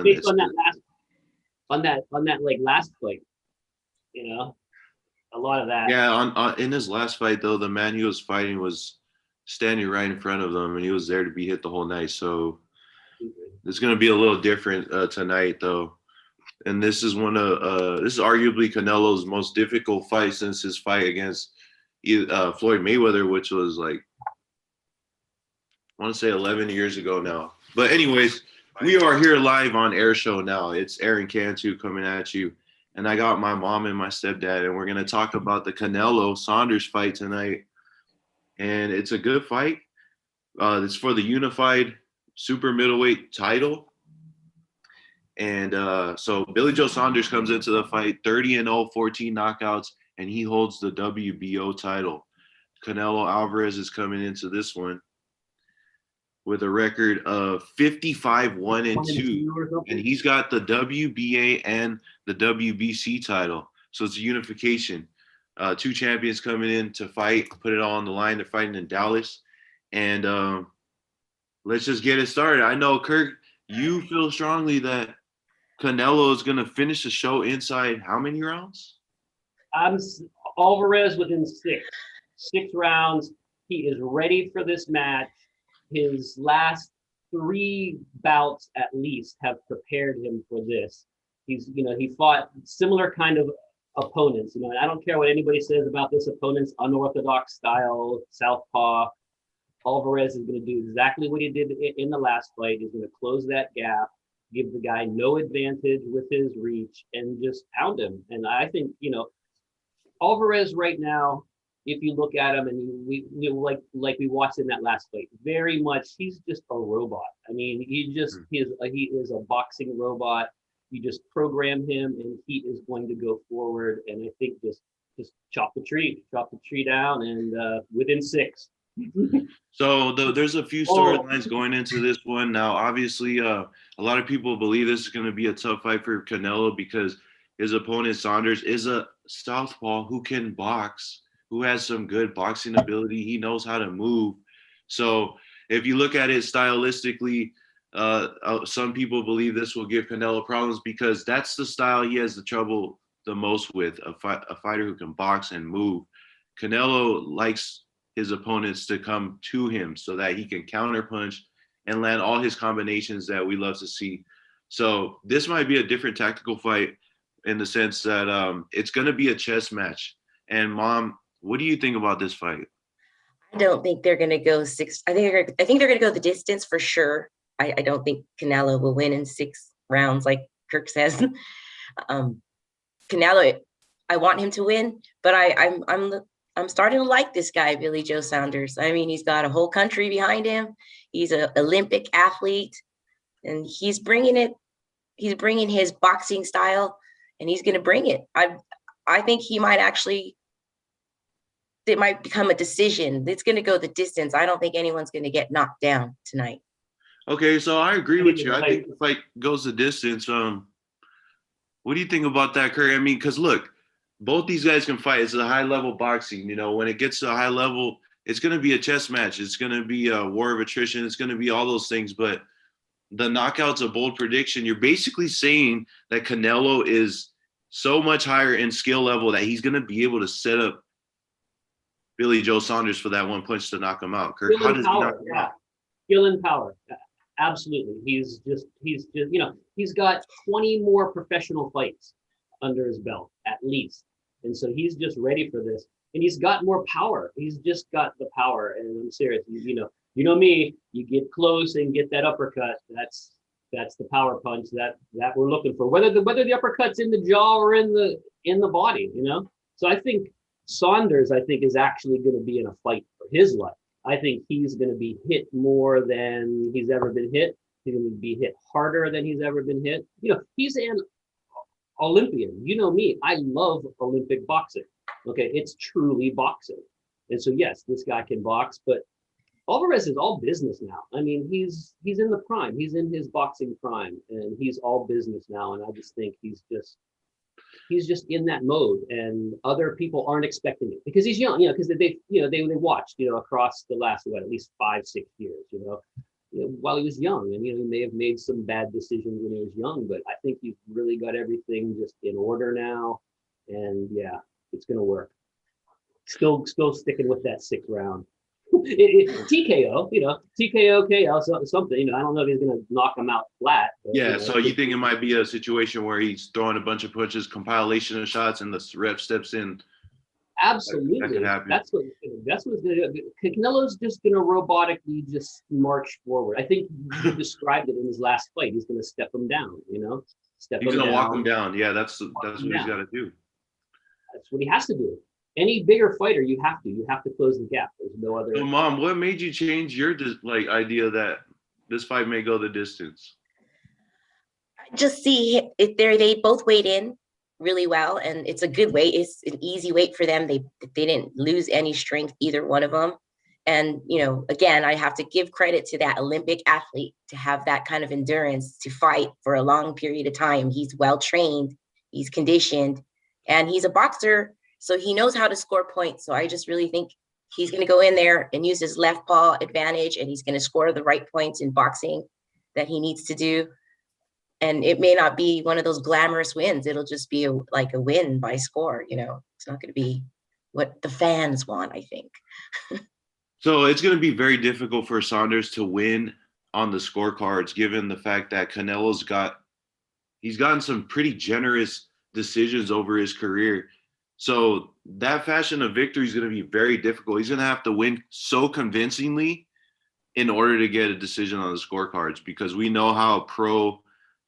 based on that like last fight, you know, a lot of that. Yeah, on in his last fight though, the man he was fighting was standing right in front of him, and he was there to be hit the whole night. So it's going to be a little different tonight, though. And this is this is arguably Canelo's most difficult fight since his fight against Floyd Mayweather, which was like, I want to say 11 years ago now. But anyways, we are here live on Air Show now. It's Aaron Cantu coming at you. And I got my mom and my stepdad, and we're going to talk about the Canelo Saunders fight tonight. And it's a good fight. It's for the unified super middleweight title. And so Billy Joe Saunders comes into the fight 30-0, 14 knockouts, and he holds the WBO title. Canelo Alvarez is coming into this one with a record of 55-1-2, and he's got the WBA and the WBC title. So it's a unification. Two champions coming in to fight, put it all on the line. They're fighting in Dallas. And let's just get it started. I know, Kirk, you feel strongly that Canelo is going to finish the show inside how many rounds? Alvarez within six rounds. He is ready for this match. His last 3 bouts at least have prepared him for this. He fought similar kind of opponents, and I don't care what anybody says about this opponent's unorthodox style, southpaw. Alvarez is going to do exactly what he did in the last fight. He's going to close that gap, give the guy no advantage with his reach, and just pound him. And I think, Alvarez right now, if you look at him and we like we watched in that last fight, very much he's just a robot. I mean, he is a boxing robot. You just program him and he is going to go forward. And I think just chop the tree down, and within 6. So there's a few storylines going into this one. Now, obviously, a lot of people believe this is going to be a tough fight for Canelo because his opponent Saunders is a southpaw who can box, who has some good boxing ability. He knows how to move. So if you look at it stylistically, some people believe this will give Canelo problems because that's the style he has the trouble the most with, a fighter who can box and move. Canelo likes his opponents to come to him so that he can counterpunch and land all his combinations that we love to see. So this might be a different tactical fight in the sense that it's going to be a chess match. And Mom, what do you think about this fight? I don't think they're going to go 6. I think they're going to go the distance for sure. I don't think Canelo will win in 6 rounds, like Kirk says. Canelo, I want him to win, but I'm starting to like this guy, Billy Joe Saunders. I mean, he's got a whole country behind him. He's an Olympic athlete, and he's bringing it. He's bringing his boxing style, and he's going to bring it. I think he might actually. It might become a decision. It's going to go the distance. I don't think anyone's going to get knocked down tonight. Okay, so I agree with you. I think the fight goes the distance. What do you think about that, Kirk? I mean, because look, both these guys can fight. It's a high-level boxing. When it gets to a high level, it's going to be a chess match. It's going to be a war of attrition. It's going to be all those things. But the knockout's a bold prediction. You're basically saying that Canelo is so much higher in skill level that he's going to be able to set up Billy Joe Saunders for that one punch to knock him out. Kirk, how does he knock him out? Skill and power. Absolutely. He's got 20 more professional fights under his belt, at least. And so he's just ready for this. And he's got more power. He's just got the power. And I'm serious. You know me, you get close and get that uppercut. That's the power punch that we're looking for. Whether the uppercut's in the jaw or in the body, So I think Saunders, is actually going to be in a fight for his life. I think he's going to be hit more than he's ever been hit. He's going to be hit harder than he's ever been hit. He's an Olympian. You know me, I love Olympic boxing. Okay, it's truly boxing. And so, yes, this guy can box, but Alvarez is all business now. I mean, he's in the prime. He's in his boxing prime, and he's all business now. And I just think he's just in that mode, and other people aren't expecting it because he's young, because they watched, across the last, at least 5-6 years, while he was young, and he may have made some bad decisions when he was young, but I think he's really got everything just in order now, and yeah, it's gonna work. Still sticking with that 6th round. TKO, TKO, KO, something. I don't know if he's gonna knock him out flat. But, Yeah, so you think it might be a situation where he's throwing a bunch of punches, compilation of shots, and the ref steps in? Absolutely, that could happen. that's what's gonna do. Canelo's just gonna robotically just march forward. I think you described it in his last fight. He's gonna step him down. He's gonna walk him down. Yeah, that's what he's got to do. That's what he has to do. Any bigger fighter, you have to close the gap. There's no other. So, Mom, what made you change your idea that this fight may go the distance? I just see if they both weighed in really well, and it's a good weight. It's an easy weight for them. They didn't lose any strength, either one of them. And again, I have to give credit to that Olympic athlete to have that kind of endurance to fight for a long period of time. He's well trained, he's conditioned, and he's a boxer. So he knows how to score points. So I just really think he's going to go in there and use his left paw advantage, and he's going to score the right points in boxing that he needs to do. And it may not be one of those glamorous wins. It'll just be like a win by score. It's not going to be what the fans want, I think. So it's going to be very difficult for Saunders to win on the scorecards, given the fact that Canelo's he's gotten some pretty generous decisions over his career. So that fashion of victory is going to be very difficult. He's going to have to win so convincingly in order to get a decision on the scorecards, because we know how pro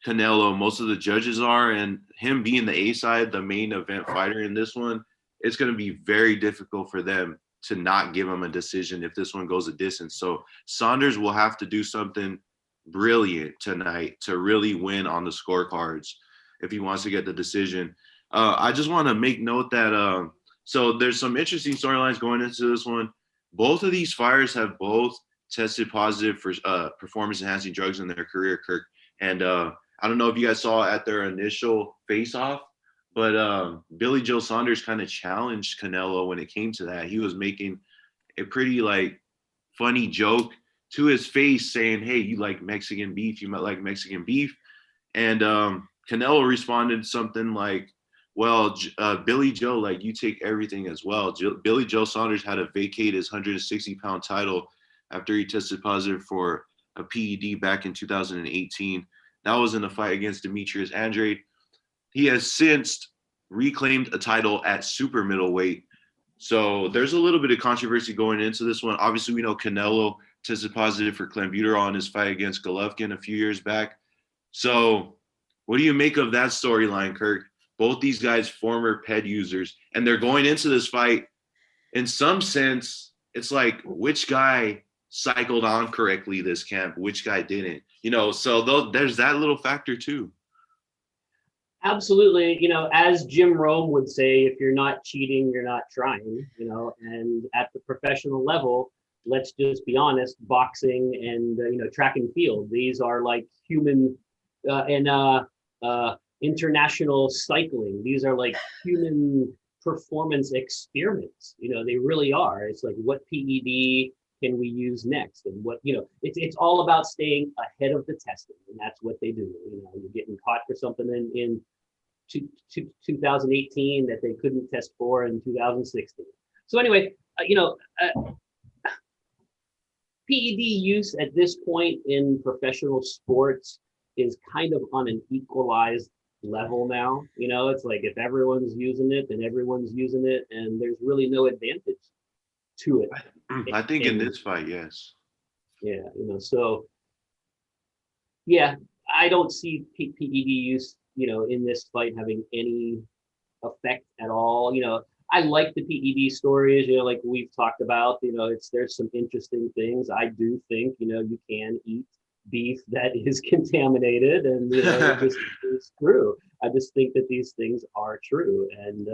Canelo most of the judges are, and him being the A side, the main event fighter in this one, it's going to be very difficult for them to not give him a decision if this one goes a distance. So Saunders will have to do something brilliant tonight to really win on the scorecards if he wants to get the decision. I just want to make note that so there's some interesting storylines going into this one. Both of these fighters have both tested positive for performance-enhancing drugs in their career, Kirk. And I don't know if you guys saw at their initial face-off, but Billy Joe Saunders kind of challenged Canelo when it came to that. He was making a pretty funny joke to his face, saying, "Hey, you like Mexican beef? You might like Mexican beef." And Canelo responded something like, "Well, Billy Joe, you take everything as well." Billy Joe Saunders had to vacate his 160-pound title after he tested positive for a PED back in 2018. That was in a fight against Demetrius Andrade. He has since reclaimed a title at super middleweight. So there's a little bit of controversy going into this one. Obviously, we know Canelo tested positive for clenbuterol in his fight against Golovkin a few years back. So what do you make of that storyline, Kirk? Both these guys, former PED users, and they're going into this fight. In some sense, it's like, which guy cycled on correctly this camp, which guy didn't? So there's that little factor too. Absolutely. As Jim Rome would say, if you're not cheating, you're not trying, and at the professional level, let's just be honest, boxing and, track and field, these are like human and international cycling. These are like human performance experiments. They really are. It's like, what PED can we use next? And what, it's all about staying ahead of the testing. And that's what they do. You're getting caught for something in 2018 that they couldn't test for in 2016. So anyway, PED use at this point in professional sports is kind of on an equalized level now. It's like, if everyone's using it, then everyone's using it, and there's really no advantage to it. I think in this fight, yes. Yeah, so yeah, I don't see PED use, in this fight having any effect at all. I like the PED stories, like we've talked about, there's some interesting things. I do think, you can eat beef that is contaminated, and it's true. I just think that these things are true, and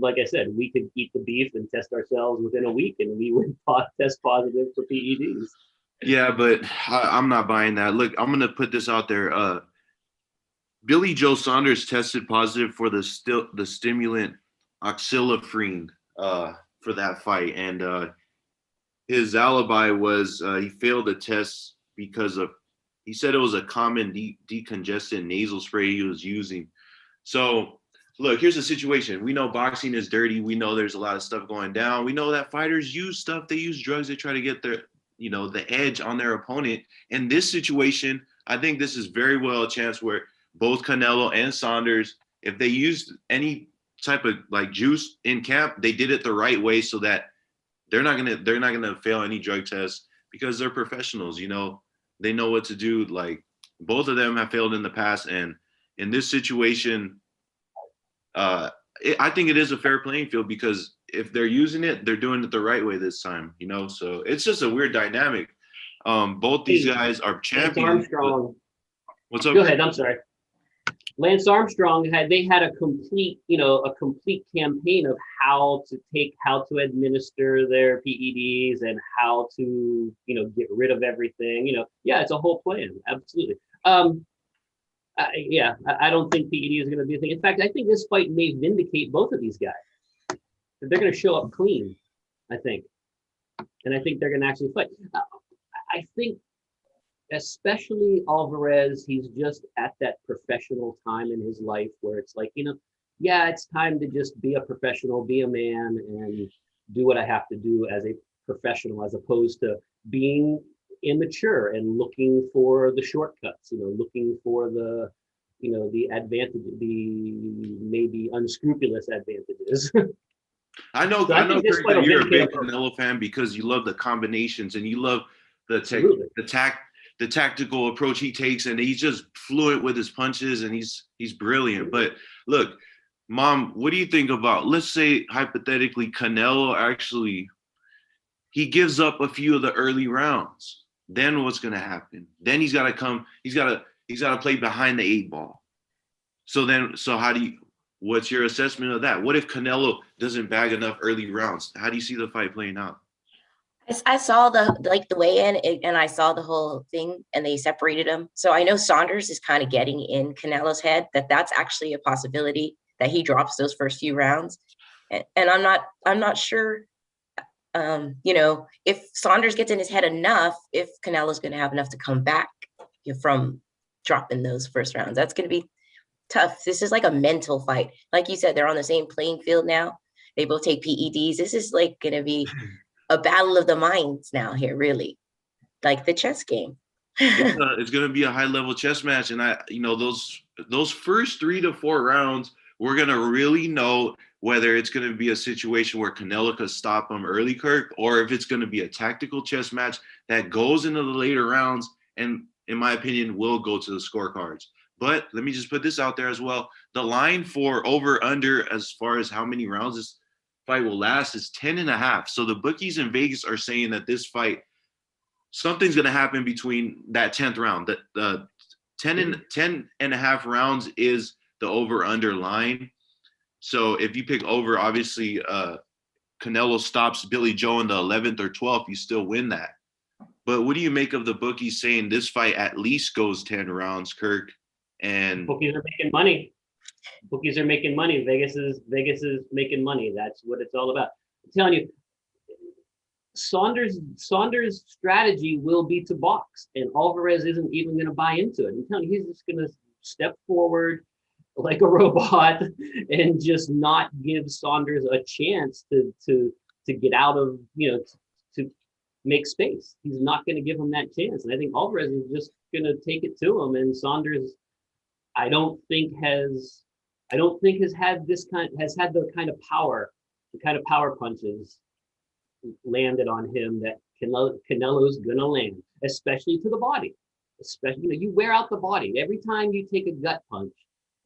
like I said, we could eat the beef and test ourselves within a week, and we would test positive for PEDs. Yeah, but I'm not buying that. Look, I'm gonna put this out there. Billy Joe Saunders tested positive for the stimulant oxylafrine for that fight, and his alibi was he failed a test because of, he said it was a common decongestant nasal spray he was using. So look, here's the situation. We know boxing is dirty. We know there's a lot of stuff going down. We know that fighters use stuff. They use drugs. They try to get their, the edge on their opponent. In this situation, I think this is very well a chance where both Canelo and Saunders, if they used any type of like juice in camp, they did it the right way so that they're not gonna fail any drug tests because they're professionals. They know what to do. Like both of them have failed in the past, and in this situation, I think it is a fair playing field because if they're using it, they're doing it the right way this time. So it's just a weird dynamic. Both these guys are champions. Lance Armstrong. What's up? Go ahead. I'm sorry. Lance Armstrong had a complete campaign of how to administer their PEDs and how to, get rid of everything. Yeah, it's a whole plan. Absolutely. I don't think PED is going to be a thing. In fact, I think this fight may vindicate both of these guys. They're going to show up clean, I think. And I think they're going to actually fight. I think especially Alvarez, he's just at that professional time in his life where it's like, it's time to just be a professional, be a man, and do what I have to do as a professional, as opposed to being immature and looking for the shortcuts, looking for the advantage, the maybe unscrupulous advantages. I know, I know, Kurt, that you're a big Canelo fan because you love the combinations and you love the tactical approach he takes, and he's just fluent with his punches, and he's brilliant. But look, Mom, what do you think about, let's say hypothetically, Canelo actually he gives up a few of the early rounds? Then what's going to happen? Then he's got to play behind the 8 ball. So what's your assessment of that? What if Canelo doesn't bag enough early rounds? How do you see the fight playing out? I saw the weigh-in and I saw the whole thing and they separated them. So I know Saunders is kind of getting in Canelo's head that's actually a possibility that he drops those first few rounds. And I'm not sure, if Saunders gets in his head enough, if Canelo's going to have enough to come back from dropping those first rounds. That's going to be tough. This is like a mental fight. Like you said, they're on the same playing field now. They both take PEDs. This is like going to be a battle of the minds now here, really, like the chess game. It's going to be a high-level chess match, and those first 3 to 4 rounds, we're going to really know whether it's going to be a situation where Canelo could stop him early, Kirk, or if it's going to be a tactical chess match that goes into the later rounds, and in my opinion, will go to the scorecards. But let me just put this out there as well. The line for over/under as far as how many rounds this fight will last is 10.5. So the bookies in Vegas are saying that this fight, something's going to happen between that 10th round. That the 10.5 rounds is the over/under line. So if you pick over, obviously Canelo stops Billy Joe in the 11th or 12th, you still win that. But what do you make of the bookies saying this fight at least goes 10 rounds, Kirk? And bookies are making money. Bookies are making money. Vegas is making money. That's what it's all about. I'm telling you, Saunders' strategy will be to box, and Alvarez isn't even going to buy into it. I'm telling you, he's just going to step forward like a robot and just not give Saunders a chance to get out of, to make space. He's not going to give him that chance. And I think Alvarez is just going to take it to him, and Saunders, I don't think has had the kind of power punches landed on him that Canelo's gonna land, especially to the body. Especially, you wear out the body. Every time you take a gut punch,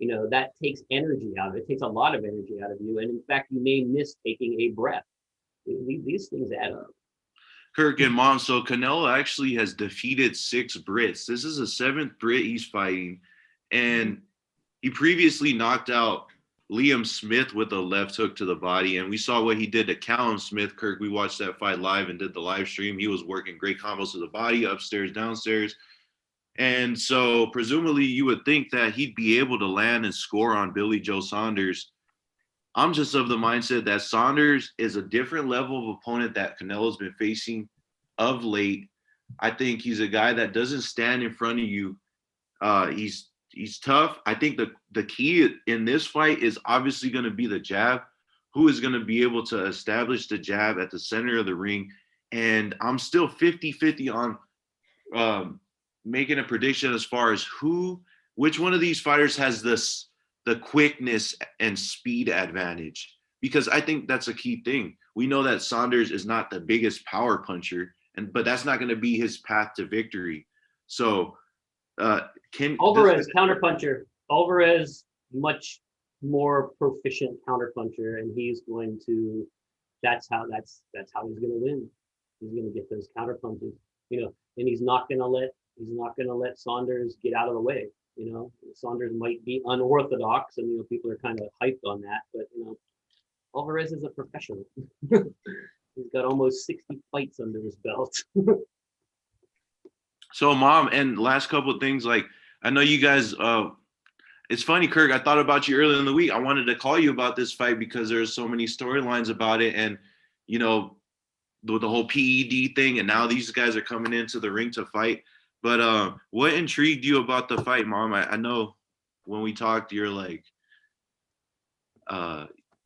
that takes energy out of it. It takes a lot of energy out of you. And in fact, you may miss taking a breath. These things add up. Kirk and Mom, so Canelo actually has defeated 6 Brits. This is the 7th Brit he's fighting. And he previously knocked out Liam Smith with a left hook to the body. And we saw what he did to Callum Smith, Kirk. We watched that fight live and did the live stream. He was working great combos to the body, upstairs, downstairs. And so presumably you would think that he'd be able to land and score on Billy Joe Saunders. I'm just of the mindset that Saunders is a different level of opponent that Canelo's been facing of late. I think he's a guy that doesn't stand in front of you. He's tough. I think the key in this fight is obviously going to be the jab. Who is going to be able to establish the jab at the center of the ring? And I'm still 50-50 on making a prediction as far as which one of these fighters has the quickness and speed advantage, because I think that's a key thing. We know that Saunders is not the biggest power puncher, but that's not going to be his path to victory. So Alvarez counterpuncher. Alvarez much more proficient counterpuncher, and he's going to. That's how he's going to win. He's going to get those counterpunches, and he's not going to let Saunders get out of the way. Saunders might be unorthodox, and people are kind of hyped on that, but Alvarez is a professional. He's got almost 60 fights under his belt. So, Mom, and last couple of things, like I know you guys. It's funny, Kirk. I thought about you earlier in the week. I wanted to call you about this fight because there's so many storylines about it, and the whole PED thing, and now these guys are coming into the ring to fight. But what intrigued you about the fight, Mom? I know when we talked, you're like,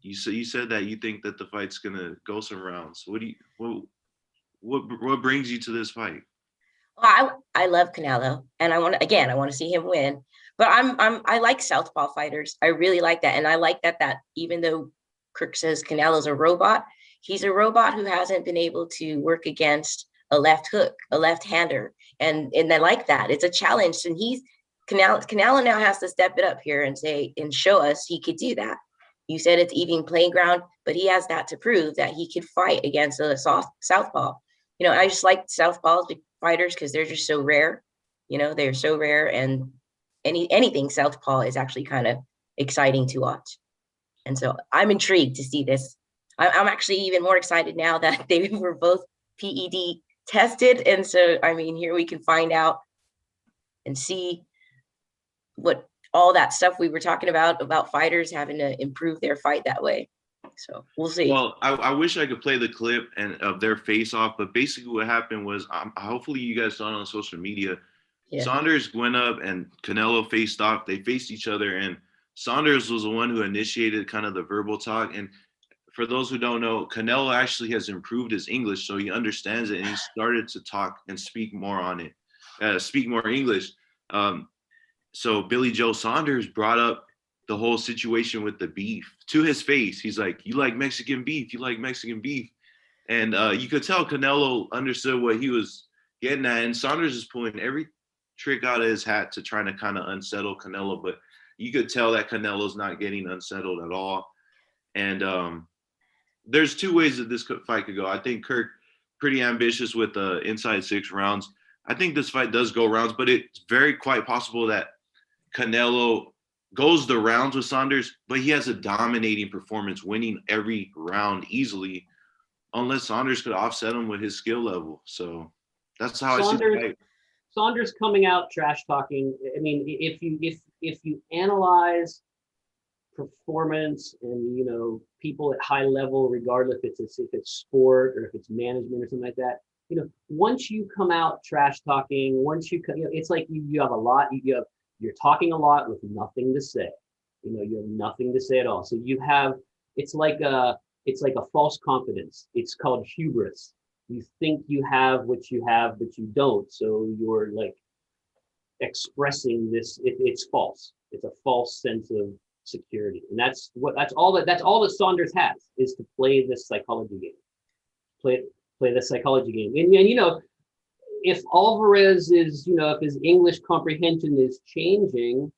you said that you think that the fight's gonna go some rounds. What brings you to this fight? Well, I love Canelo, and I want to see him win. But I like southpaw fighters. I really like that, and I like that even though Kirk says Canelo's a robot, he's a robot who hasn't been able to work against a left hook, a left-hander, and I like that. It's a challenge, and Canelo now has to step it up here and show us he could do that. You said it's even playing ground, but he has that to prove that he could fight against a southpaw. I just like southpaws fighters because they're just so rare. They're so rare, and anything southpaw is actually kind of exciting to watch. And so I'm intrigued to see this. I'm actually even more excited now that they were both PED tested. And so, here we can find out and see what all that stuff we were talking about fighters having to improve their fight that way. So we'll see. Well, I wish I could play the clip of their face off, but basically what happened was, hopefully you guys saw it on social media. Yeah. Saunders went up and Canelo faced off. They faced each other, and Saunders was the one who initiated kind of the verbal talk. And for those who don't know, Canelo actually has improved his English, so he understands it, and he started to talk and speak more on it, speak more English. So Billy Joe Saunders brought up the whole situation with the beef to his face. He's like, "You like Mexican beef? You like Mexican beef?" And you could tell Canelo understood what he was getting at, and Saunders is pulling every trick out of his hat to try to kind of unsettle Canelo, but you could tell that Canelo's not getting unsettled at all. And there's two ways that this fight could go. I think Kirk pretty ambitious with the inside 6 rounds. I think this fight does go rounds, but it's very quite possible that Canelo goes the rounds with Saunders, but he has a dominating performance, winning every round easily, unless Saunders could offset him with his skill level. So that's how I see the fight. Saunders coming out trash talking. If you analyze performance and people at high level, regardless if it's sport or if it's management or something like that, once you come out trash talking, it's like you have a lot. You're talking a lot with nothing to say. You have nothing to say at all. So it's like a false confidence. It's called hubris. You think you have what you have, but you don't. So you're like expressing this. It's false. It's a false sense of security, and that's all that Saunders has, is to play this psychology game. Play the psychology game, and if Alvarez is, if his English comprehension is changing,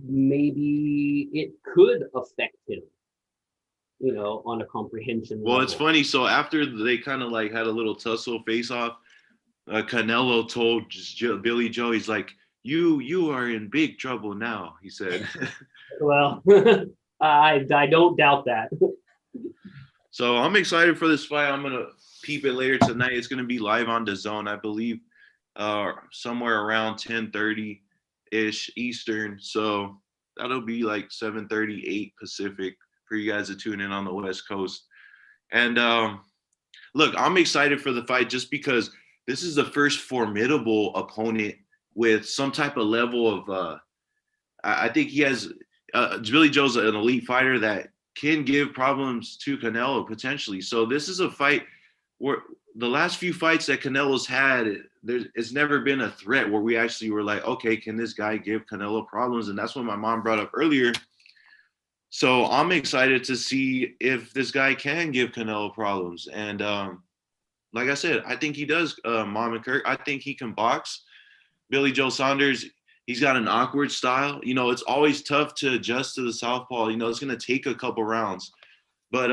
maybe it could affect him. On a comprehension level. Well, it's funny. So after they kind of like had a little tussle face off, Canelo told Billy Joe, he's like, you are in big trouble now, he said. Well, I don't doubt that. So I'm excited for this fight. I'm going to peep it later tonight. It's going to be live on DAZN, I believe, somewhere around 10:30-ish Eastern. So that'll be like 7:38 Pacific for you guys to tune in on the West Coast. And Look, I'm excited for the fight just because this is the first formidable opponent with some type of level of. I think he has. Billy Joe's an elite fighter that can give problems to Canelo potentially. So this is a fight where the last few fights that Canelo's had, it's never been a threat where we actually were like, okay, can this guy give Canelo problems? And that's what my mom brought up earlier. So I'm excited to see if this guy can give Canelo problems. And like I said, I think he does, Mom and Kirk. I think he can box. Billy Joe Saunders, he's got an awkward style. You know, it's always tough to adjust to the southpaw. You know, it's going to take a couple rounds. But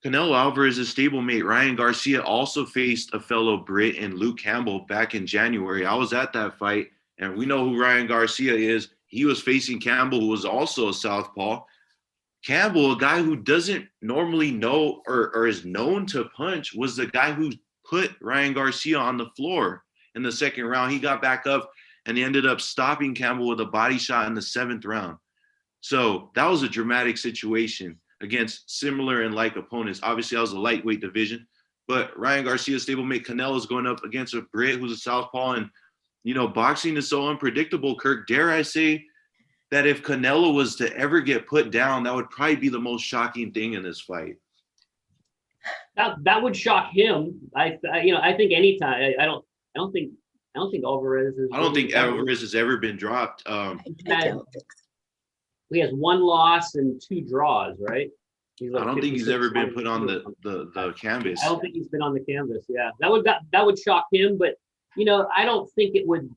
Canelo Alvarez's stablemate, Ryan Garcia, also faced a fellow Brit and Luke Campbell back in January. I was at that fight, and we know who Ryan Garcia is. He was facing Campbell, who was also a southpaw. Campbell, a guy who doesn't normally know or is known to punch, was the guy who put Ryan Garcia on the floor in the second round. He got back up, and he ended up stopping Campbell with a body shot in the 7th round. So that was a dramatic situation against similar and like opponents. Obviously, that was a lightweight division, but Ryan Garcia's stablemate Canelo is going up against a Brit who's a southpaw. And, you know, boxing is so unpredictable, Kirk. Dare I say that if Canelo was to ever get put down, that would probably be the most shocking thing in this fight. That would shock him. I think anytime. I don't think Alvarez is. I don't think Alvarez has ever been dropped. I don't think so. He has 1 loss and 2 draws, right? I don't think he's ever been put on the canvas. I don't think he's been on the canvas. Yeah, that would shock him, but you know, I don't think it would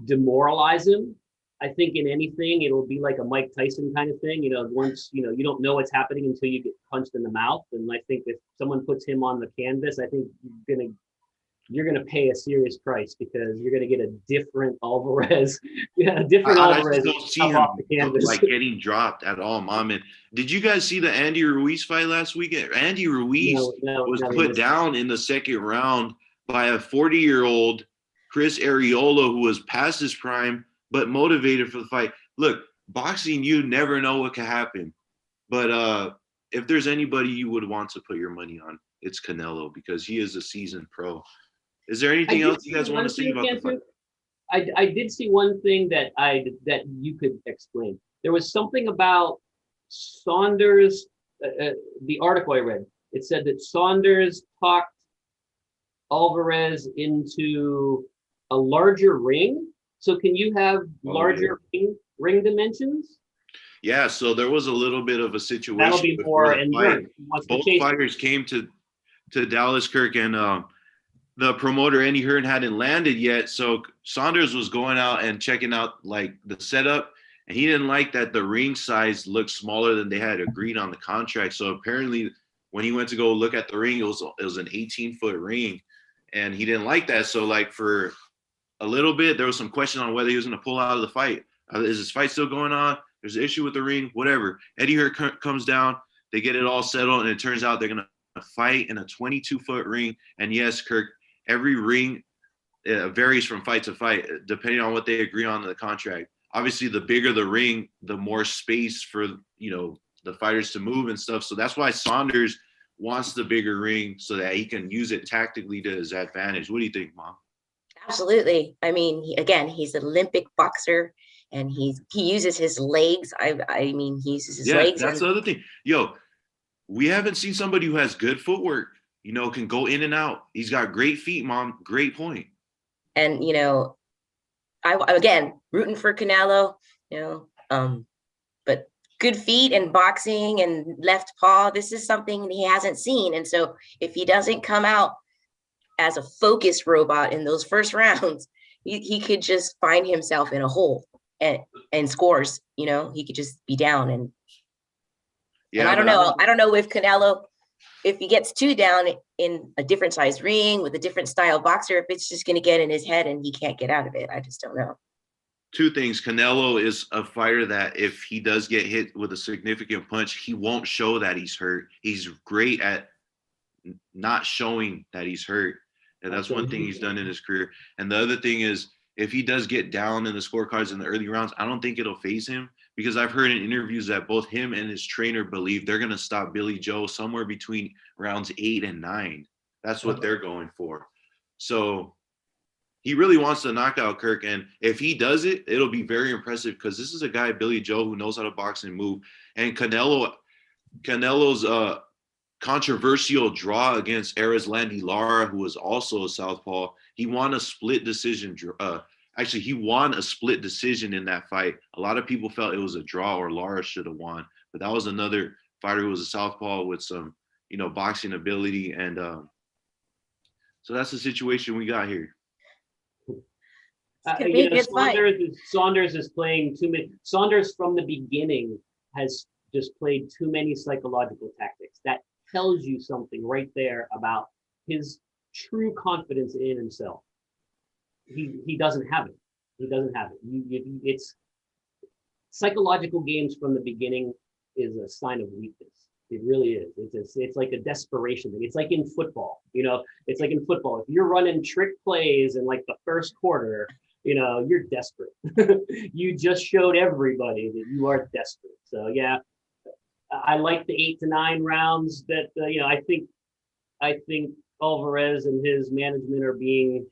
demoralize him. I think in anything, it'll be like a Mike Tyson kind of thing. You know, once you know, you don't know what's happening until you get punched in the mouth. And I think if someone puts him on the canvas, I think you're gonna pay a serious price because you're gonna get a different Alvarez. Alvarez. I don't see him like getting dropped at all, Mom. And did you guys see the Andy Ruiz fight last weekend? Andy Ruiz was put down in the 2nd round by a 40-year-old Chris Arreola who was past his prime but motivated for the fight. Look, boxing, you never know what can happen. But if there's anybody you would want to put your money on, it's Canelo because he is a seasoned pro. Is there anything else you guys want to say about the fight? I did see one thing that you could explain. There was something about Saunders, the article I read. It said that Saunders talked Alvarez into a larger ring. So can you have larger ring dimensions? Yeah, so there was a little bit of a situation. That'll be more endurance. Both fighters came to Dallas, Kirk, and the promoter Andy Hearn hadn't landed yet. So Saunders was going out and checking out like the setup, and he didn't like that the ring size looked smaller than they had agreed on the contract. So apparently, when he went to go look at the ring, it was an 18-foot ring, and he didn't like that. So like for a little bit, there was some question on whether he was going to pull out of the fight. Is this fight still going on? There's an issue with the ring, whatever. Eddie Hearn comes down, they get it all settled, and it turns out they're going to fight in a 22-foot ring. And yes, Kirk, every ring varies from fight to fight, depending on what they agree on in the contract. Obviously, the bigger the ring, the more space for, you know, the fighters to move and stuff. So that's why Saunders wants the bigger ring so that he can use it tactically to his advantage. What do you think, Mom? Absolutely. I mean, he's an Olympic boxer, and he uses his legs. I mean, he uses his legs. That's the other thing. Yo, we haven't seen somebody who has good footwork, you know, can go in and out. He's got great feet, Mom. Great point. And, you know, I again, rooting for Canelo, you know, but good feet and boxing and left paw, this is something he hasn't seen. And so if he doesn't come out as a focused robot in those first rounds, he could just find himself in a hole and scores, you know, he could just be down. And I don't know if Canelo, if he gets 2 down in a different size ring with a different style boxer, if it's just going to get in his head and he can't get out of it. I just don't know. 2 things. Canelo is a fighter that if he does get hit with a significant punch, he won't show that he's hurt. He's great at not showing that he's hurt. And that's one thing he's done in his career. And the other thing is, if he does get down in the scorecards in the early rounds, I don't think it'll faze him because I've heard in interviews that both him and his trainer believe they're going to stop Billy Joe somewhere between rounds 8 and 9. That's what they're going for. So he really wants to knock out Kirk. And if he does it, it'll be very impressive because this is a guy, Billy Joe, who knows how to box and move. And Canelo's controversial draw against Erislandy Lara, who was also a southpaw, he won a split decision. Actually, he won a split decision in that fight. A lot of people felt it was a draw or Lara should have won, but that was another fighter who was a southpaw with some, boxing ability. And so that's the situation we got here. Saunders is playing too many. Saunders from the beginning has just played too many psychological tactics. That tells you something right there about his true confidence in himself. He doesn't have it. He doesn't have it. It's psychological games from the beginning is a sign of weakness. It really is. It's like a desperation thing. It's like in football. It's like in football. If you're running trick plays in like the first quarter, you're desperate. You just showed everybody that you are desperate. So yeah, I like the 8 to 9 rounds. That I think Alvarez and his management are being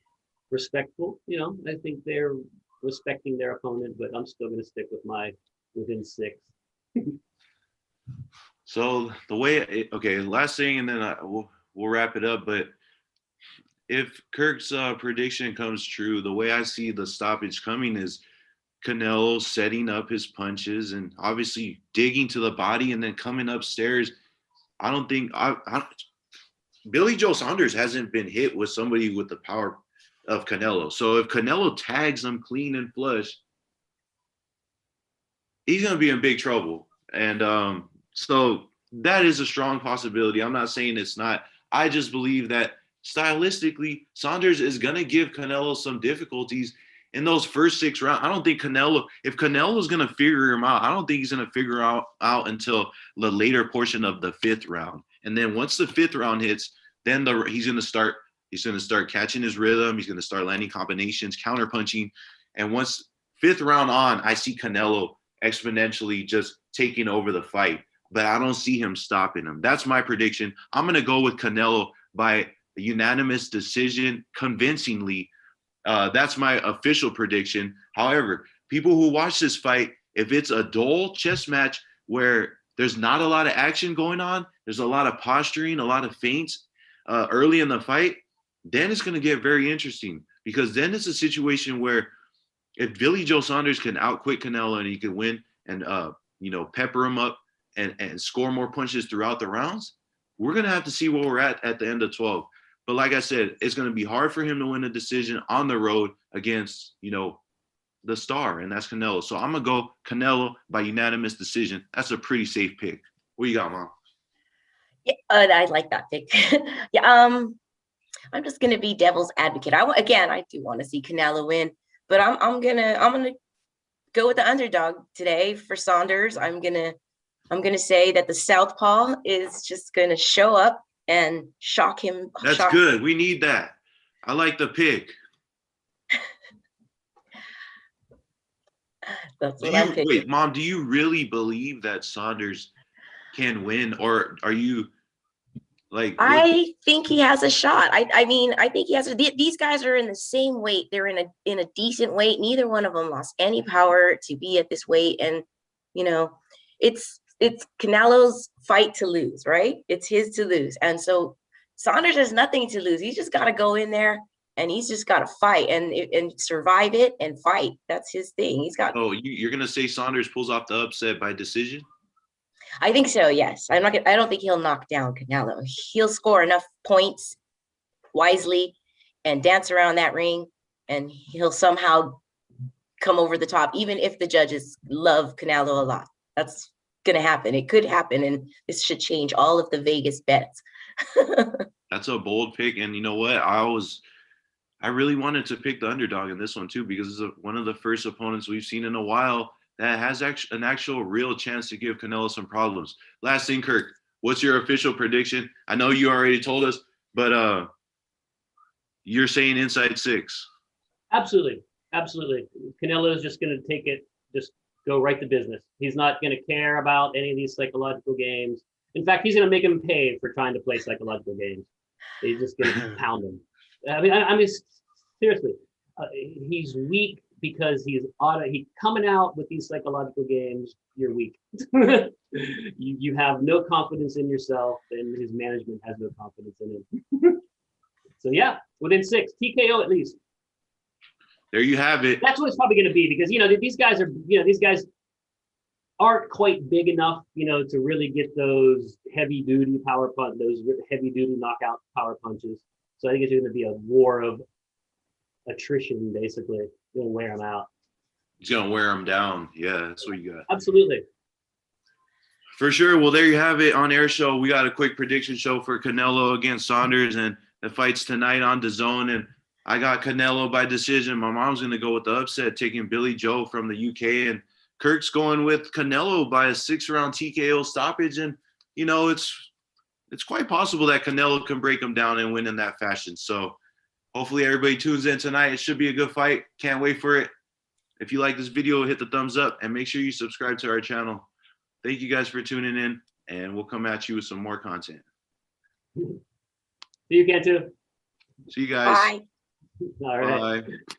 respectful. I think they're respecting their opponent, but I'm still going to stick with my within 6. So last thing, and then we'll wrap it up. But if Kirk's prediction comes true, the way I see the stoppage coming is Canelo setting up his punches and obviously digging to the body and then coming upstairs. I don't think Billy Joe Saunders hasn't been hit with somebody with the power of Canelo. So if Canelo tags him clean and flush, he's going to be in big trouble. And so that is a strong possibility. I'm not saying it's not. I just believe that stylistically, Saunders is going to give Canelo some difficulties in those first 6 rounds. I don't think if Canelo's going to figure him out, I don't think he's going to figure out until the later portion of the 5th round. And then once the 5th round hits, then he's going to start catching his rhythm. He's going to start landing combinations, counter punching. And once 5th round on, I see Canelo exponentially just taking over the fight. But I don't see him stopping him. That's my prediction. I'm going to go with Canelo by a unanimous decision, convincingly. That's my official prediction. However, people who watch this fight, if it's a dull chess match where there's not a lot of action going on, there's a lot of posturing, a lot of feints early in the fight, then it's going to get very interesting, because then it's a situation where if Billy Joe Saunders can outquick Canelo and he can win and pepper him up and score more punches throughout the rounds, we're going to have to see where we're at the end of 12. But like I said, it's going to be hard for him to win a decision on the road against, the star, and that's Canelo. So I'm going to go Canelo by unanimous decision. That's a pretty safe pick. What you got, Mom? Yeah, I like that pick. Yeah, I'm just going to be devil's advocate. I do want to see Canelo win, but I'm gonna go with the underdog today for Saunders. I'm gonna say that the southpaw is just gonna show up and shock him. That's good. We need that. I like the pick. That's what I'm picking. Wait, Mom, do you really believe that Saunders can win, or are you like? I think he has a shot. I mean, I think he has. These guys are in the same weight. They're in a decent weight. Neither one of them lost any power to be at this weight, and it's Canelo's fight to lose, right? It's his to lose. And so Saunders has nothing to lose. He's just got to go in there and he's just got to fight and survive it and fight. That's his thing. He's got. Oh, you're going to say Saunders pulls off the upset by decision? I think so, yes. I don't think he'll knock down Canelo. He'll score enough points wisely and dance around that ring, and he'll somehow come over the top, even if the judges love Canelo a lot. That's going to happen. It could happen, and this should change all of the Vegas bets. That's a bold pick, and you know what? I really wanted to pick the underdog in this one too, because it's one of the first opponents we've seen in a while that has an actual real chance to give Canelo some problems. Last thing, Kirk, what's your official prediction? I know you already told us, but you're saying inside 6. Absolutely. Canelo is just going to take it, just go right to business. He's not going to care about any of these psychological games. In fact, he's going to make him pay for trying to play psychological games. He's just going to pound him. I mean, seriously, he's weak because he's coming out with these psychological games. You're weak. you have no confidence in yourself, and his management has no confidence in him. So yeah, within 6 TKO at least. There you have it. That's what it's probably going to be, because these guys aren't quite big enough, to really get those heavy duty knockout power punches. So I think it's going to be a war of attrition, basically. Going to wear them out. He's gonna wear them down. Yeah, that's what you got. Absolutely. For sure. Well, there you have it on Air Show. We got a quick prediction show for Canelo against Saunders, and the fight's tonight on DAZN. And I got Canelo by decision. My mom's gonna go with the upset, taking Billy Joe from the UK, and Kirk's going with Canelo by a 6-round TKO stoppage. And it's quite possible that Canelo can break him down and win in that fashion. So hopefully everybody tunes in tonight. It should be a good fight. Can't wait for it. If you like this video, hit the thumbs up and make sure you subscribe to our channel. Thank you guys for tuning in, and we'll come at you with some more content. See you, Cantu. See you guys. Bye. All right. Bye.